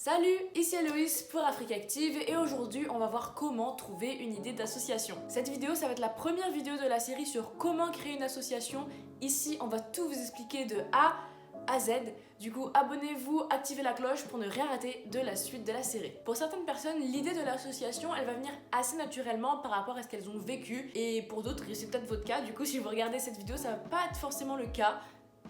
Salut, ici Aloïs pour Afrique Active et aujourd'hui on va voir comment trouver une idée d'association. Cette vidéo ça va être la première vidéo de la série sur comment créer une association. Ici on va tout vous expliquer de A à Z. Du coup abonnez-vous, activez la cloche pour ne rien rater de la suite de la série. Pour certaines personnes, l'idée de l'association elle va venir assez naturellement par rapport à ce qu'elles ont vécu et pour d'autres c'est peut-être votre cas. Du coup si vous regardez cette vidéo ça va pas être forcément le cas.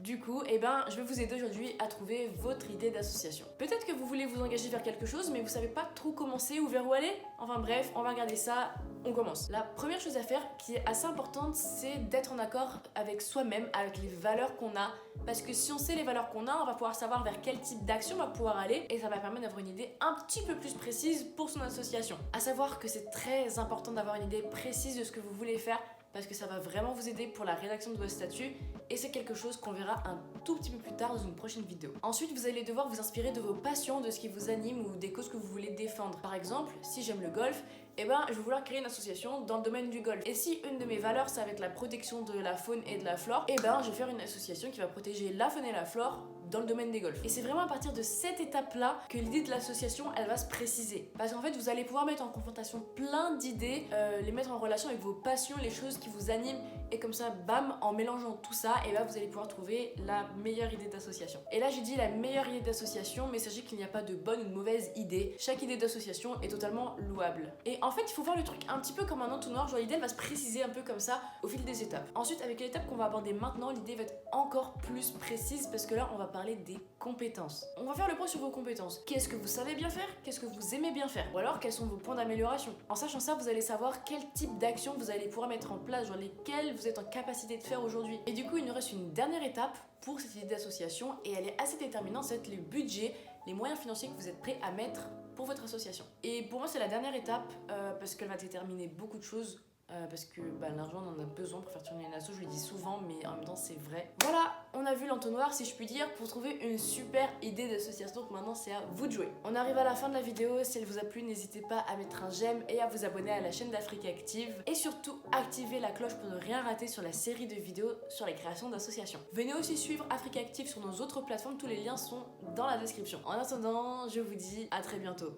Du coup, je vais vous aider aujourd'hui à trouver votre idée d'association. Peut-être que vous voulez vous engager vers quelque chose, mais vous savez pas trop commencer ou vers où aller. Enfin bref, on va regarder ça, on commence. La première chose à faire, qui est assez importante, c'est d'être en accord avec soi-même, avec les valeurs qu'on a. Parce que si on sait les valeurs qu'on a, on va pouvoir savoir vers quel type d'action on va pouvoir aller et ça va permettre d'avoir une idée un petit peu plus précise pour son association. À savoir que c'est très important d'avoir une idée précise de ce que vous voulez faire parce que ça va vraiment vous aider pour la rédaction de vos statuts et c'est quelque chose qu'on verra un tout petit peu plus tard dans une prochaine vidéo. Ensuite, vous allez devoir vous inspirer de vos passions, de ce qui vous anime ou des causes que vous voulez défendre. Par exemple, si j'aime le golf, je vais vouloir créer une association dans le domaine du golf. Et si une de mes valeurs, ça va être la protection de la faune et de la flore, je vais faire une association qui va protéger la faune et la flore dans le domaine des golfs. Et c'est vraiment à partir de cette étape-là que l'idée de l'association, elle va se préciser. Parce qu'en fait, vous allez pouvoir mettre en confrontation plein d'idées, les mettre en relation avec vos passions, les choses qui vous animent, et comme ça, bam, en mélangeant tout ça, vous allez pouvoir trouver la meilleure idée d'association. Et là, j'ai dit la meilleure idée d'association, mais sachez qu'il n'y a pas de bonne ou de mauvaise idée. Chaque idée d'association est totalement louable. Et en fait, il faut voir le truc un petit peu comme un entonnoir, genre l'idée elle va se préciser un peu comme ça au fil des étapes. Ensuite, avec l'étape qu'on va aborder maintenant, l'idée va être encore plus précise parce que là, on va parler des compétences. On va faire le point sur vos compétences. Qu'est-ce que vous savez bien faire? Qu'est-ce que vous aimez bien faire? Ou alors, quels sont vos points d'amélioration? En sachant ça, vous allez savoir quel type d'action vous allez pouvoir mettre en place, genre lesquelles vous êtes en capacité de faire aujourd'hui. Et du coup, il nous reste une dernière étape pour cette idée d'association et elle est assez déterminante, ça va être le budget, les moyens financiers que vous êtes prêts à mettre pour votre association. Et pour moi, c'est la dernière étape parce qu'elle va déterminer beaucoup de choses. Parce que l'argent on en a besoin pour faire tourner une asso, je le dis souvent mais en même temps c'est vrai. Voilà, on a vu l'entonnoir si je puis dire pour trouver une super idée d'association, donc maintenant c'est à vous de jouer. On arrive à la fin de la vidéo, si elle vous a plu n'hésitez pas à mettre un j'aime et à vous abonner à la chaîne d'Afrique Active et surtout activer la cloche pour ne rien rater sur la série de vidéos sur les créations d'associations. Venez aussi suivre Afrique Active sur nos autres plateformes, tous les liens sont dans la description. En attendant, je vous dis à très bientôt.